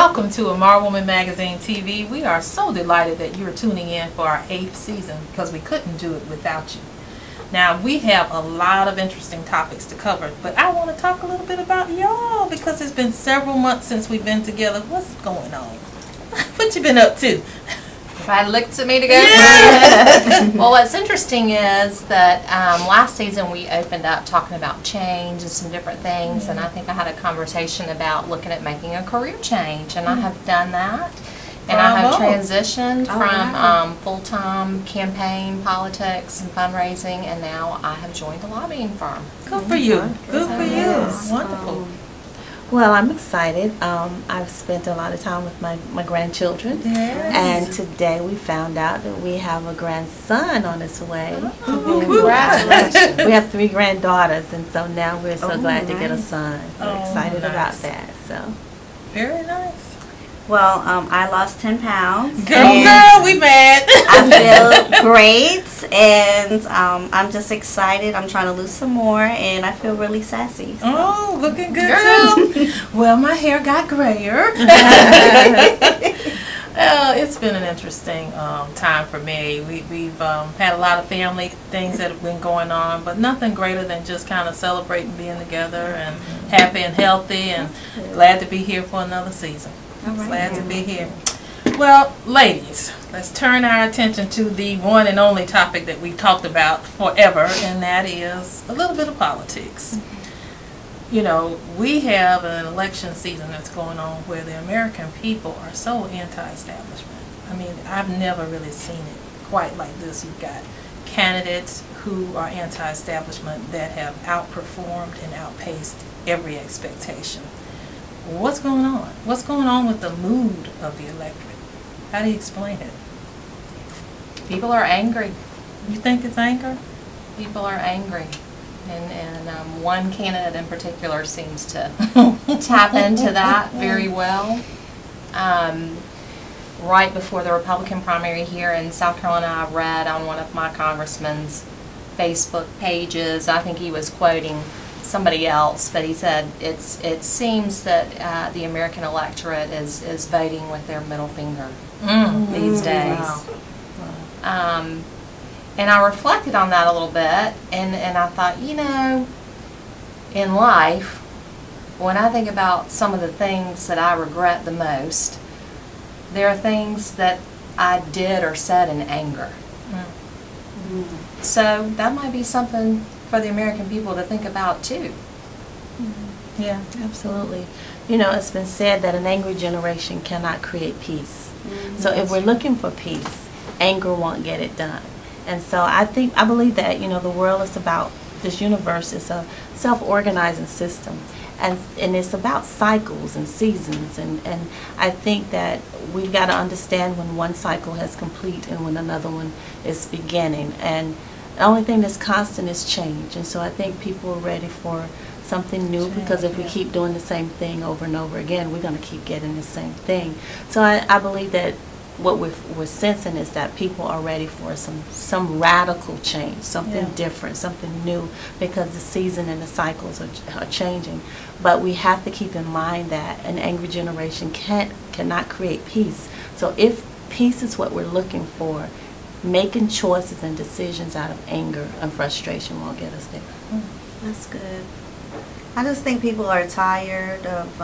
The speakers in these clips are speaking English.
Welcome to IMARA Woman Magazine TV. We are so delighted that you're tuning in for our 8th season because we couldn't do it without you. Now, we have a lot of interesting topics to cover, but I want to talk a little bit about y'all because it's been several months since we've been together. What's going on? What you been up to? Everybody looks at me to go. Yeah. Well, what's interesting is that last season we opened up talking about change and some different things, and I think I had a conversation about looking at making a career change, and I have done that. And I have transitioned from full-time campaign politics and fundraising, and now I have joined a lobbying firm. Good for you. Good for you. Wonderful. Well, I'm excited. I've spent a lot of time with my grandchildren, and today we found out that we have a grandson on his way. Oh, congratulations. We have 3 granddaughters, and so now we're so glad to get a son. We're excited about that. So very nice. Well, I lost 10 pounds. Girl, we mad. I feel great, and I'm just excited. I'm trying to lose some more, and I feel really sassy. So. Oh, looking good too. Well, my hair got grayer. It's been an interesting time for me. We've had a lot of family things that have been going on, but nothing greater than just kind of celebrating being together and happy and healthy, and glad to be here for another season. Glad to be here. Well, ladies, let's turn our attention to the one and only topic that we've talked about forever, and that is a little bit of politics. You know, we have an election season that's going on where the American people are so anti-establishment. I mean, I've never really seen it quite like this. You've got candidates who are anti-establishment that have outperformed and outpaced every expectation. What's going on? What's going on with the mood of the electorate? How do you explain it? People are angry. You think it's anger? People are angry. And one candidate in particular seems to tap into that very well. Right before the Republican primary here in South Carolina, I read on one of my congressman's Facebook pages, I think he was quoting somebody else, but he said it seems that the American electorate is voting with their middle finger these days. Wow. And I reflected on that a little bit, and I thought, you know, in life, when I think about some of the things that I regret the most, there are things that I did or said in anger. So that might be something for the American people to think about too. yeah, absolutely. You know, it's been said that an angry generation cannot create peace. So if we're looking for peace, anger won't get it done. And so I believe that, you know, the world is about, this universe is a self-organizing system, and it's about cycles and seasons, and I think that we've got to understand when one cycle has complete and when another one is beginning, and the only thing that's constant is change. And so I think people are ready for something new, because if we keep doing the same thing over and over again, we're going to keep getting the same thing. So I believe that what we're sensing is that people are ready for some radical change, something different, something new, because the season and the cycles are changing. But we have to keep in mind that an angry generation cannot create peace. So if peace is what we're looking for, making choices and decisions out of anger and frustration won't get us there. That's good. I just think people are tired of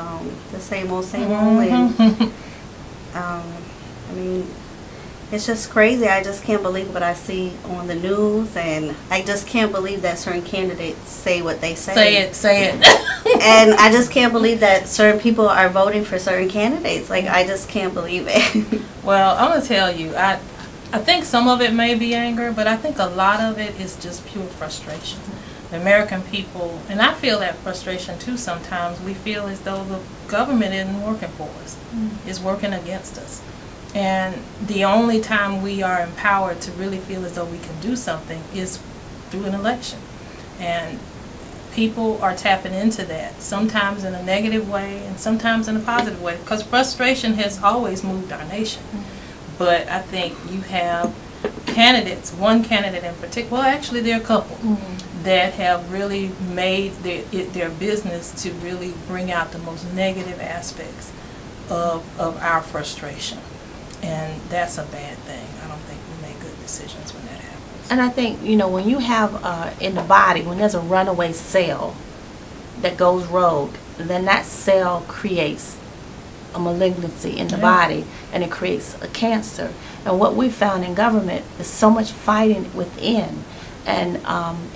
the same old, and I mean, it's just crazy. I just can't believe what I see on the news, and I just can't believe that certain candidates say what they say. Say it. And I just can't believe that certain people are voting for certain candidates. Like, I just can't believe it. Well, I'm going to tell you, I think some of it may be anger, but I think a lot of it is just pure frustration. The American people, and I feel that frustration too sometimes, we feel as though the government isn't working for us. It's working against us. And the only time we are empowered to really feel as though we can do something is through an election. And people are tapping into that, sometimes in a negative way and sometimes in a positive way, because frustration has always moved our nation. But I think you have candidates, one candidate in particular, well actually there are a couple, that have really made their business to really bring out the most negative aspects of our frustration. And that's a bad thing. I don't think we make good decisions when that happens. And I think, you know, when you have in the body, when there's a runaway cell that goes rogue, then that cell creates a malignancy in the body, and it creates a cancer. And what we found in government is so much fighting within, and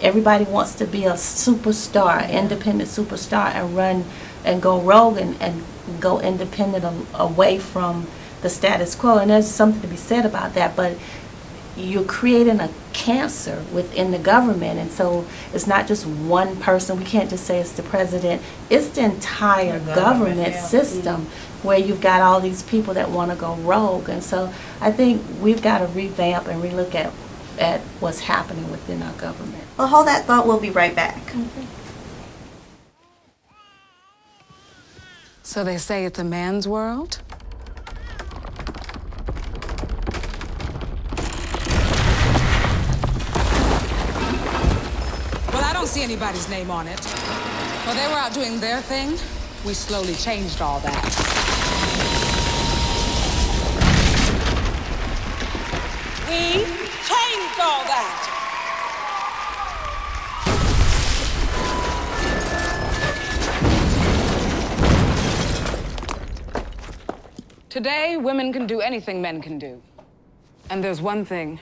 everybody wants to be a superstar, independent superstar, and run and go rogue and go independent away from the status quo. And there's something to be said about that, but you're creating a cancer within the government, and so it's not just one person. We can't just say it's the president. It's the entire government system where you've got all these people that want to go rogue. And so I think we've got to revamp and relook at what's happening within our government. Well, hold that thought. We'll be right back. So they say it's a man's world? Well, I don't see anybody's name on it. While they were out doing their thing, we slowly changed all that. We changed all that. Today, women can do anything men can do. And there's one thing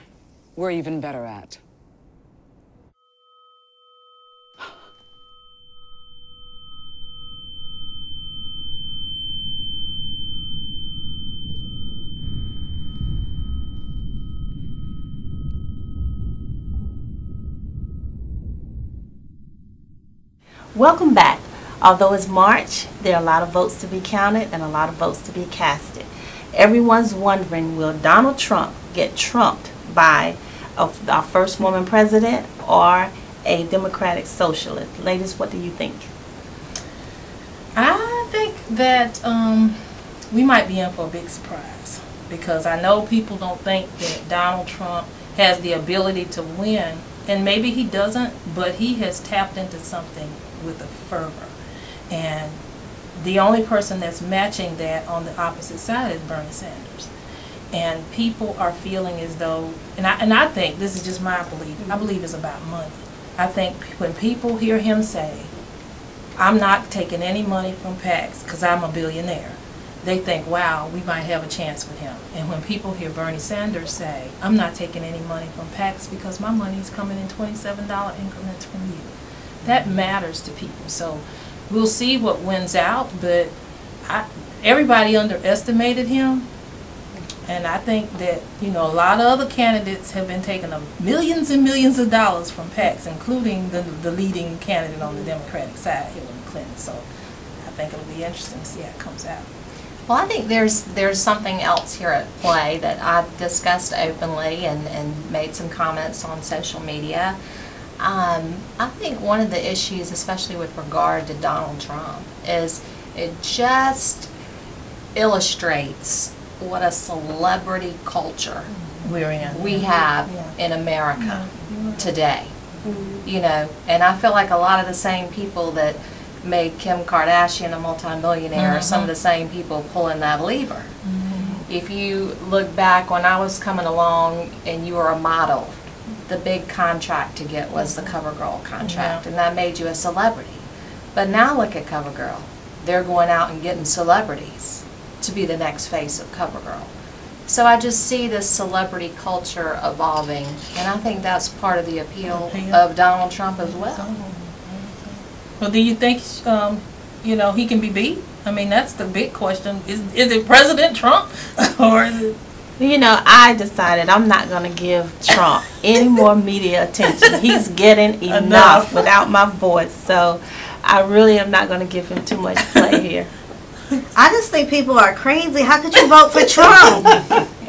we're even better at. Welcome back. Although it's March, there are a lot of votes to be counted and a lot of votes to be casted. Everyone's wondering, will Donald Trump get trumped by our first woman president or a Democratic socialist? Ladies, what do you think? I think that we might be in for a big surprise, because I know people don't think that Donald Trump has the ability to win, and maybe he doesn't, but he has tapped into something with a fervor. And the only person that's matching that on the opposite side is Bernie Sanders. And people are feeling as though, and I think, this is just my belief, I believe it's about money. I think when people hear him say, I'm not taking any money from PACs because I'm a billionaire, they think, wow, we might have a chance with him. And when people hear Bernie Sanders say, I'm not taking any money from PACs because my money is coming in $27 increments from you, that matters to people. So we'll see what wins out, but everybody underestimated him. And I think that, you know, a lot of other candidates have been taking millions and millions of dollars from PACs, including the leading candidate on the Democratic side, Hillary Clinton. So I think it'll be interesting to see how it comes out. Well, I think there's something else here at play that I've discussed openly and made some comments on social media. I think one of the issues, especially with regard to Donald Trump, is it just illustrates what a celebrity culture we have in America today. You know, and I feel like a lot of the same people that made Kim Kardashian a multimillionaire are some of the same people pulling that lever. If you look back when I was coming along and you were a model, the big contract to get was the CoverGirl contract, and that made you a celebrity. But now look at CoverGirl. They're going out and getting celebrities to be the next face of CoverGirl. So I just see this celebrity culture evolving, and I think that's part of the appeal of Donald Trump as well. Well, do you think, you know, he can be beat? I mean, that's the big question. Is it President Trump, or is it? You know, I decided I'm not going to give Trump any more media attention. He's getting enough without my voice, so I really am not going to give him too much play here. I just think people are crazy. How could you vote for Trump?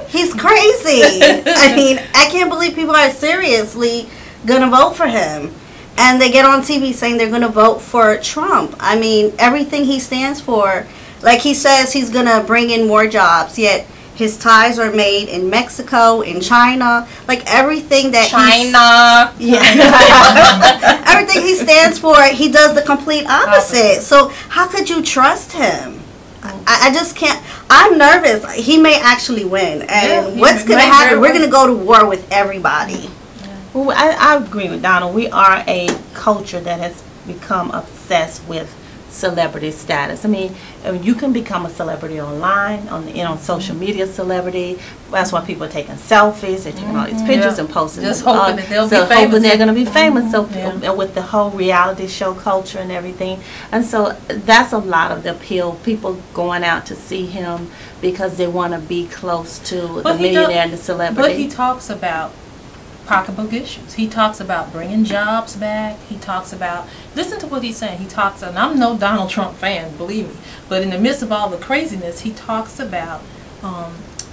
He's crazy. I mean, I can't believe people are seriously going to vote for him. And they get on TV saying they're going to vote for Trump. I mean, everything he stands for, like he says he's going to bring in more jobs, yet his ties are made in Mexico, in China, like everything that everything he stands for, he does the complete opposite. So how could you trust him? I just can't. I'm nervous. He may actually win, and what's going to happen? We're going to go to war with everybody. Well, I agree with Donald. We are a culture that has become obsessed with celebrity status. I mean, you can become a celebrity online, on social media celebrity. That's why people are taking selfies, they're taking all these pictures and posting. Just hoping that they'll be famous. Hoping they're going to be famous. So with the whole reality show culture and everything. And so that's a lot of the appeal. People going out to see him because they want to be close to the millionaire and the celebrity. But he talks about pocketbook issues. He talks about bringing jobs back. He talks about, listen to what he's saying. He talks, and I'm no Donald Trump fan, believe me, but in the midst of all the craziness, he talks about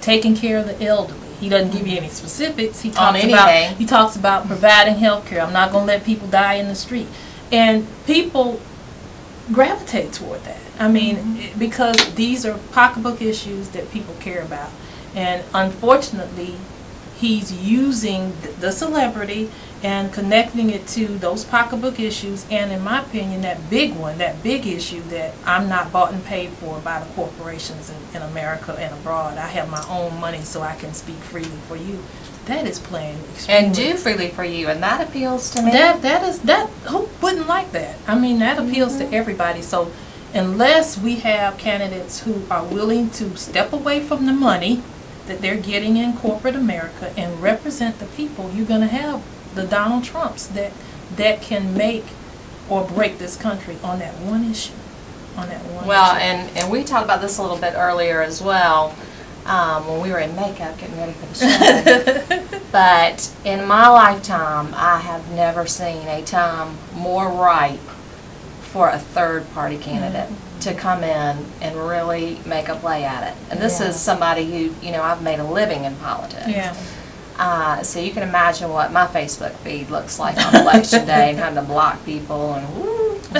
taking care of the elderly. He doesn't give you any specifics. He talks about providing health care. I'm not going to let people die in the street. And people gravitate toward that. I mean, because these are pocketbook issues that people care about. And unfortunately, he's using the celebrity and connecting it to those pocketbook issues, and in my opinion, that big one, that big issue that I'm not bought and paid for by the corporations in America and abroad. I have my own money so I can speak freely for you. That is playing extremely. And do freely for you, and that appeals to me. That who wouldn't like that? I mean, that appeals to everybody. So unless we have candidates who are willing to step away from the money that they're getting in corporate America and represent the people, you're going to have the Donald Trumps that can make or break this country on that one issue. Well, and we talked about this a little bit earlier as well, when we were in makeup getting ready for the show. But in my lifetime, I have never seen a time more ripe for a third-party candidate to come in and really make a play at it. And this is somebody who, you know, I've made a living in politics. Yeah. So you can imagine what my Facebook feed looks like on election day, and having to block people and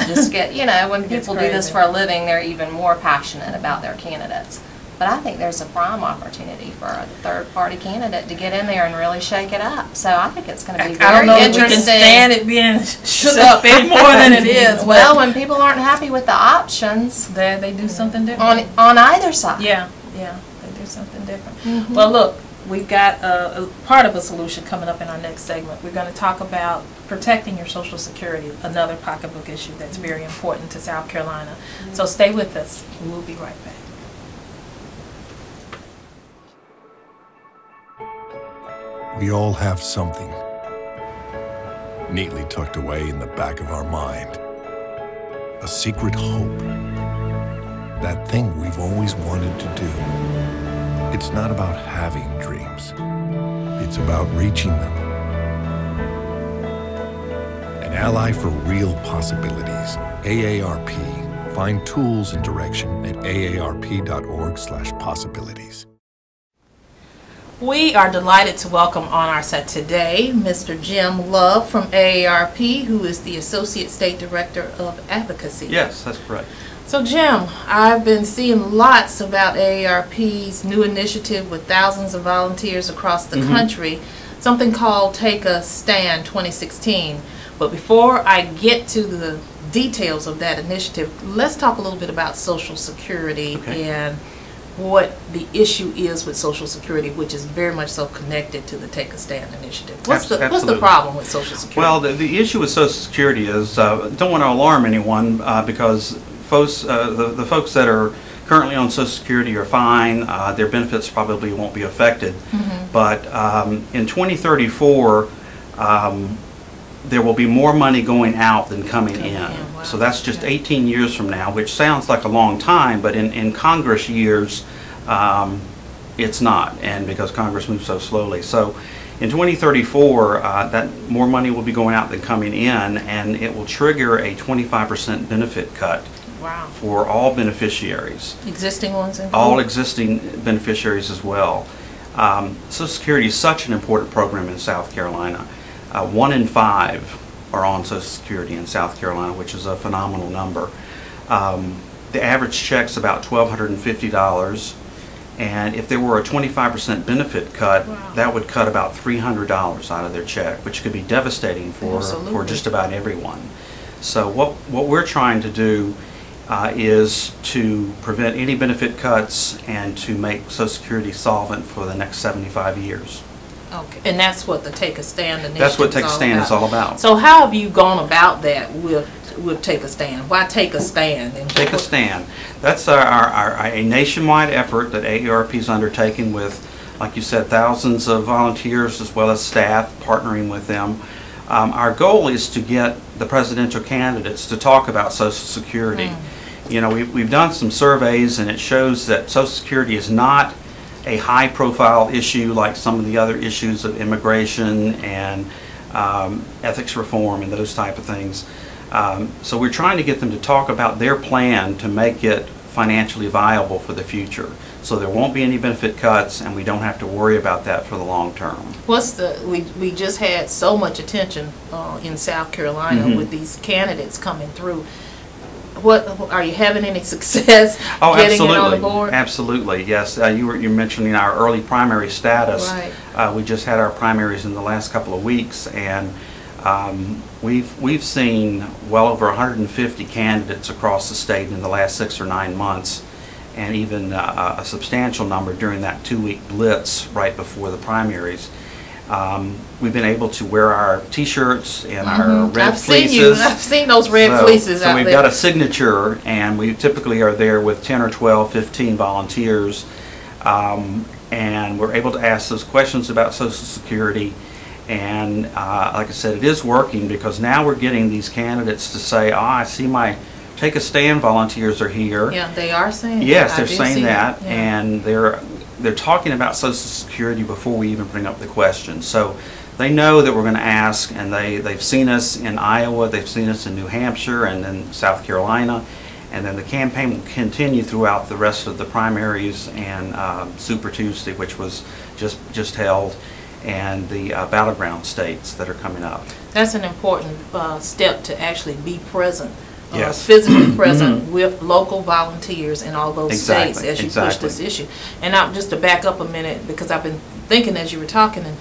just get, you know, when people do this for a living, they're even more passionate about their candidates. But I think there's a prime opportunity for a third-party candidate to get in there and really shake it up. So I think it's going to be very I don't know interesting. If we can stand it being shook up any more than it is. Well, when people aren't happy with the options, they do something different. On either side. Yeah, they do something different. Well, look, we've got a part of a solution coming up in our next segment. We're going to talk about protecting your Social Security, another pocketbook issue that's very important to South Carolina. So stay with us. We'll be right back. We all have something neatly tucked away in the back of our mind. A secret hope. That thing we've always wanted to do. It's not about having dreams. It's about reaching them. An ally for real possibilities. AARP. Find tools and direction at aarp.org/possibilities. We are delighted to welcome on our set today Mr. Jim Love from AARP, who is the Associate State Director of Advocacy. Yes, that's correct. So Jim, I've been seeing lots about AARP's new initiative with thousands of volunteers across the country, something called Take a Stand 2016. But before I get to the details of that initiative, let's talk a little bit about Social Security and what the issue is with Social Security, which is very much so connected to the Take a Stand initiative. What's the problem with Social Security? Well, the issue with Social Security is, don't want to alarm anyone because folks, the folks that are currently on Social Security are fine. Their benefits probably won't be affected. But in 2034, there will be more money going out than coming in. Wow. So that's just 18 years from now, which sounds like a long time, but in Congress years, it's not, and because Congress moves so slowly. So in 2034, that more money will be going out than coming in, and it will trigger a 25% benefit cut. Wow. For all beneficiaries. Existing ones included? All existing beneficiaries as well. Social Security is such an important program in South Carolina. 1 in 5 are on Social Security in South Carolina, which is a phenomenal number. The average check's about $1,250, and if there were a 25% benefit cut, that would cut about $300 out of their check, which could be devastating for just about everyone. So what we're trying to do is to prevent any benefit cuts and to make Social Security solvent for the next 75 years. Okay, and that's what the Take a Stand initiative That's what Take a Stand is all about. So how have you gone about that with Take a Stand? Why Take a Stand? And Take a Stand. That's a nationwide effort that AARP is undertaking with, like you said, thousands of volunteers as well as staff partnering with them. Our goal is to get the presidential candidates to talk about Social Security. You know, we've done some surveys, and it shows that Social Security is not a high-profile issue like some of the other issues of immigration and ethics reform and those type of things. So we're trying to get them to talk about their plan to make it financially viable for the future. So there won't be any benefit cuts, and we don't have to worry about that for the long term. We just had so much attention in South Carolina with these candidates coming through. What are you having any success getting it on the board? Absolutely, yes. You're mentioning our early primary status. Right. We just had our primaries in the last couple of weeks, and we've seen well over 150 candidates across the state in the last 6 or 9 months, and even a substantial number during that 2-week blitz right before the primaries. We've been able to wear our T-shirts and our red fleeces. I've seen those red fleeces out there. So we've got a signature, and we typically are there with 10 or 12, 15 volunteers, and we're able to ask those questions about Social Security. And like I said, it is working, because now we're getting these candidates to say, I see my Take a Stand volunteers are here. Yeah, they are saying that. Yes, they're saying that, yeah. And they're talking about Social Security before we even bring up the question. So they know that we're going to ask, and they've seen us in Iowa, they've seen us in New Hampshire, and then South Carolina, and then the campaign will continue throughout the rest of the primaries and Super Tuesday, which was just held, and the battleground states that are coming up. That's an important step, to actually be present. Yes. Physically present with local volunteers in all those states as you push Exactly. this issue. And now, just to back up a minute, because I've been thinking as you were talking, and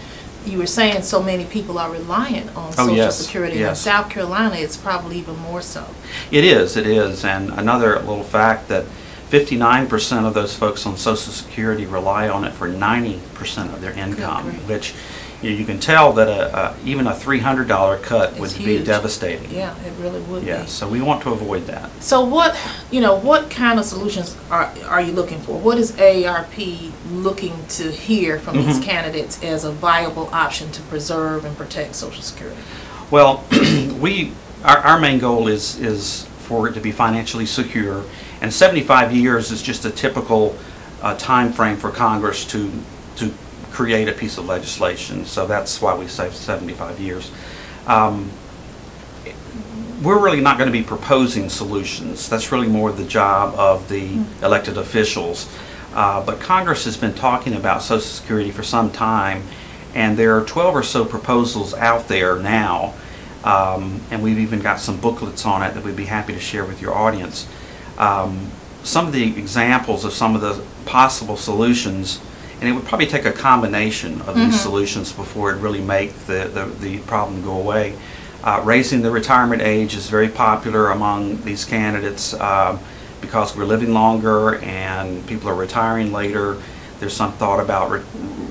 you were saying so many people are reliant on Social Security. Yes. In South Carolina, it's probably even more so. It is. And another little fact, that 59% of those folks on Social Security rely on it for 90% of their income, which you can tell that even a $300 cut would be devastating. Yeah, it really would be. So we want to avoid that. So what kind of solutions are you looking for? What is AARP looking to hear from these candidates as a viable option to preserve and protect Social Security? Well, our main goal is for it to be financially secure, and 75 years is just a typical time frame for Congress to create a piece of legislation. So that's why we say 75 years. We're really not going to be proposing solutions. That's really more the job of the elected officials. But Congress has been talking about Social Security for some time, and there are 12 or so proposals out there now, and we've even got some booklets on it that we'd be happy to share with your audience. Some of the examples of some of the possible solutions, and it would probably take a combination of these solutions before it really make the problem go away. Raising the retirement age is very popular among these candidates because we're living longer and people are retiring later. There's some thought about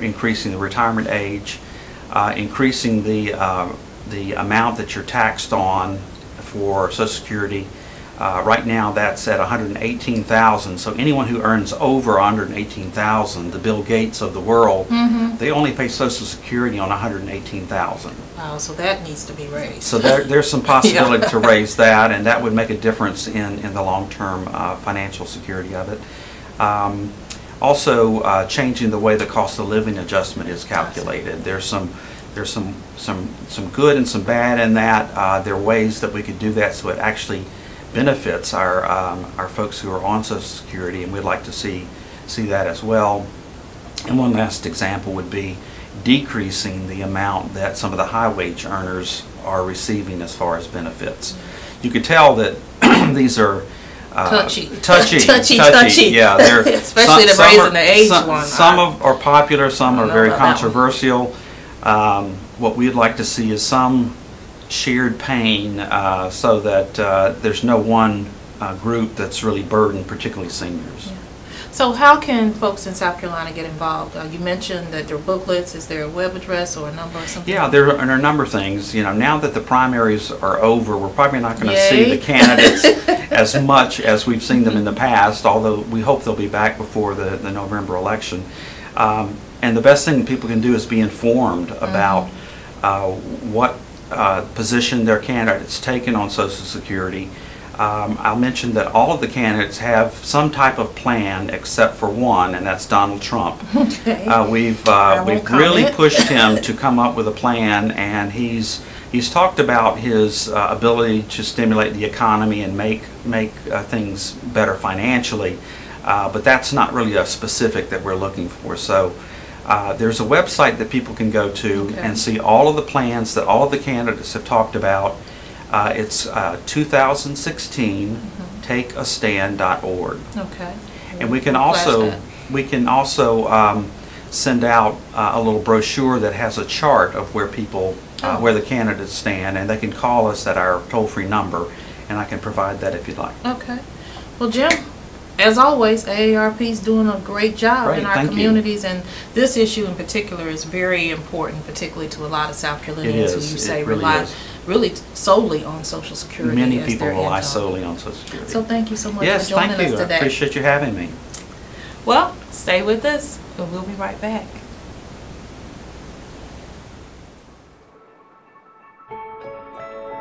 increasing the retirement age, increasing the amount that you're taxed on for Social Security. Right now that's at $118,000, so anyone who earns over $118,000, the Bill Gates of the world, they only pay Social Security on $118,000. Wow, so that needs to be raised. So there's some possibility to raise that, and that would make a difference in the long-term financial security of it. Also, changing the way the cost of living adjustment is calculated. There's some good and some bad in that. There are ways that we could do that so it actually benefits our folks who are on Social Security, and we'd like to see that as well. And one last example would be decreasing the amount that some of the high wage earners are receiving as far as benefits. You could tell that these are touchy. Yeah, they're especially the raising the age one. Some are popular, some are very controversial. What we'd like to see is some shared pain, so that there's no one group that's really burdened, particularly seniors. Yeah. So how can folks in South Carolina get involved? You mentioned that there are booklets. Is there a web address or a number or something? Yeah, there are a number of things. You know, now that the primaries are over, we're probably not going to see the candidates as much as we've seen them in the past, although we hope they'll be back before the November election. And the best thing people can do is be informed about what position their candidate's taken on Social Security. I'll mention that all of the candidates have some type of plan except for one, and that's Donald Trump. Okay. We've really pushed him to come up with a plan, and he's talked about his ability to stimulate the economy and make things better financially, but that's not really a specific that we're looking for. So there's a website that people can go to and see all of the plans that all of the candidates have talked about. It's 2016 takeastand.org. Okay. And we can also send out a little brochure that has a chart of where people where the candidates stand, and they can call us at our toll-free number, and I can provide that if you'd like. Okay. Well, Jim, as always, AARP is doing a great job in our communities, and this issue in particular is very important, particularly to a lot of South Carolinians who you say rely really solely on Social Security. Many people rely solely on Social Security. So thank you so much for joining us today. I appreciate you having me. Well, stay with us, and we'll be right back.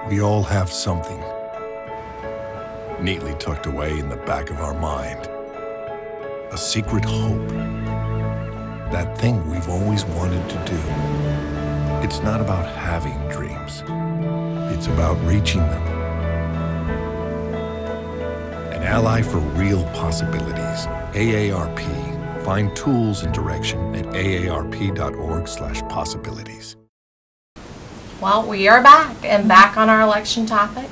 We all have something neatly tucked away in the back of our mind. A secret hope. That thing we've always wanted to do. It's not about having dreams. It's about reaching them. An ally for real possibilities. AARP. Find tools and direction at aarp.org/possibilities. Well, we are back, and back on our election topic.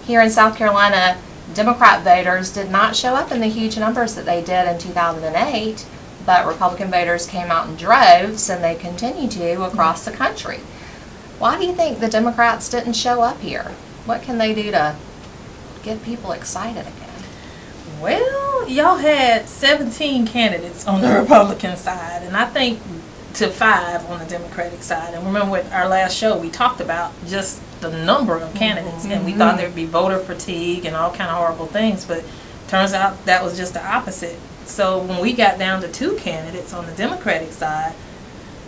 Here in South Carolina, Democrat voters did not show up in the huge numbers that they did in 2008, but Republican voters came out in droves, and they continue to across the country. Why do you think the Democrats didn't show up here? What can they do to get people excited again? Well, y'all had 17 candidates on the Republican side, and I think to 5 on the Democratic side. And remember, with our last show, we talked about just the number of candidates, and we thought there'd be voter fatigue and all kind of horrible things, but turns out that was just the opposite. So when we got down to 2 candidates on the Democratic side,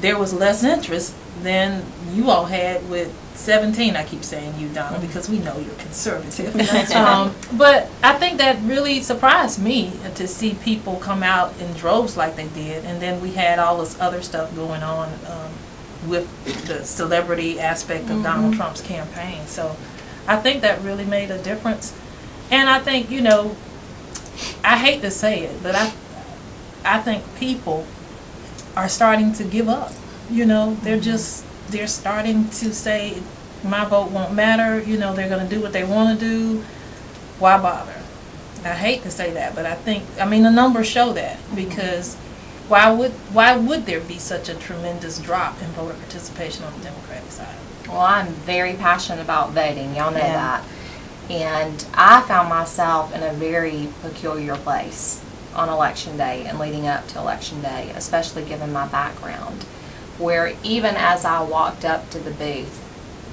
there was less interest than you all had with 17. I keep saying you, Donna, because we know you're conservative. But I think that really surprised me to see people come out in droves like they did, and then we had all this other stuff going on with the celebrity aspect of Donald Trump's campaign. So I think that really made a difference. And I think, you know, I hate to say it, but I think people are starting to give up. You know, they're starting to say, my vote won't matter. You know, they're going to do what they want to do. Why bother? I hate to say that, but I mean, the numbers show that, because why would there be such a tremendous drop in voter participation on the Democratic side? Well, I'm very passionate about voting. Y'all know that. And I found myself in a very peculiar place on Election Day and leading up to Election Day, especially given my background, where even as I walked up to the booth,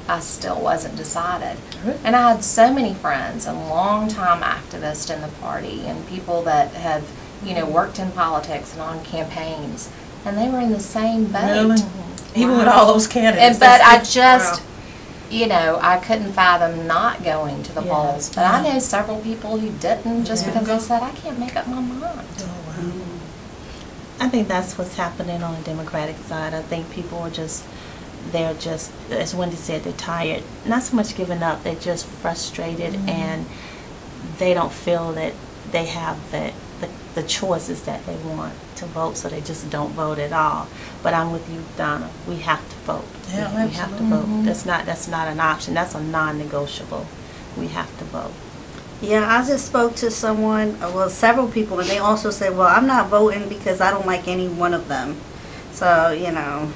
I still wasn't decided. And I had so many friends and longtime activists in the party and people that have, you know, worked in politics and on campaigns, and they were in the same boat. Really? Even with all those candidates. But I just, you know, I couldn't fathom not going to the polls. But I know several people who didn't just because they said, I can't make up my mind. I think that's what's happening on the Democratic side. I think people are they're just, as Wendy said, they're tired. Not so much giving up, they're just frustrated, and they don't feel that they have the choices that they want to vote, so they just don't vote at all. But I'm with you, Donna. We have to vote. Yeah, we have to vote. That's not an option. That's a non-negotiable. We have to vote. Yeah, I just spoke to someone, well, several people, and they also said, well, I'm not voting because I don't like any one of them. So, you know,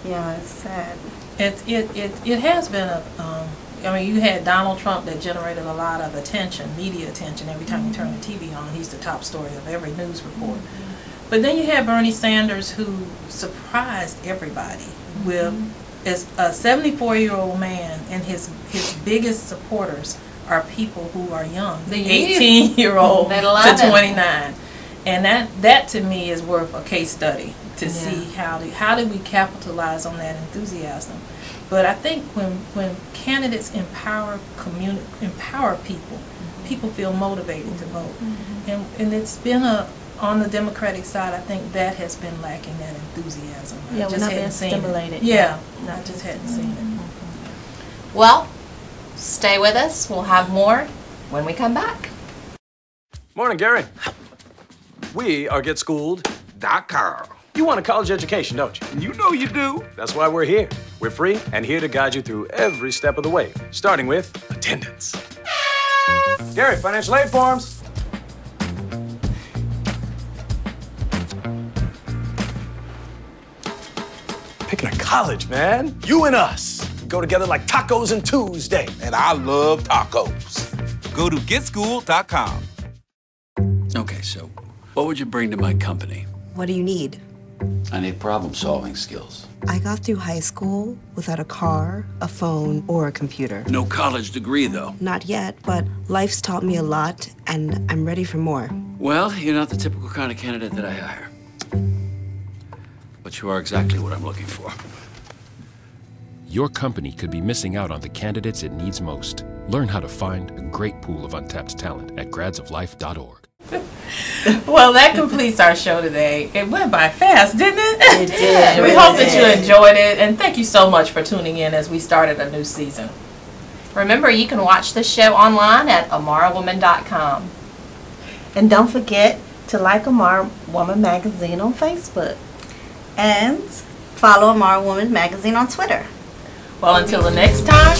yeah, it's sad. It has been I mean, you had Donald Trump that generated a lot of attention, media attention. Every time you turn the TV on, he's the top story of every news report. But then you had Bernie Sanders, who surprised everybody with as a 74-year-old man, and his biggest supporters are people who are young, The youth. 18-year-old They to love it. 29. And that to me is worth a case study to see how do we capitalize on that enthusiasm. But I think when candidates empower people, people feel motivated to vote. And it's been on the Democratic side, I think that has been lacking, that enthusiasm. Yeah, we're not being stimulated. Yeah, I just hadn't seen it. Well, stay with us. We'll have more when we come back. Morning, Gary. We are GetSchooled.com. You want a college education, don't you? You know you do. That's why we're here. We're free and here to guide you through every step of the way, starting with attendance. Gary, financial aid forms. Picking a college, man. You and us. We go together like tacos and Tuesday. And I love tacos. Go to GetSchooled.com. Okay, so what would you bring to my company? What do you need? I need problem-solving skills. I got through high school without a car, a phone, or a computer. No college degree, though. Not yet, but life's taught me a lot, and I'm ready for more. Well, you're not the typical kind of candidate that I hire. But you are exactly what I'm looking for. Your company could be missing out on the candidates it needs most. Learn how to find a great pool of untapped talent at gradsoflife.org. Well, that completes our show today. It went by fast, didn't it? It did. We hope that you enjoyed it, and thank you so much for tuning in as we started a new season. Remember, you can watch the show online at IMARAwoman.com. And don't forget to like IMARA Woman Magazine on Facebook. And follow IMARA Woman Magazine on Twitter. Well, until the next time,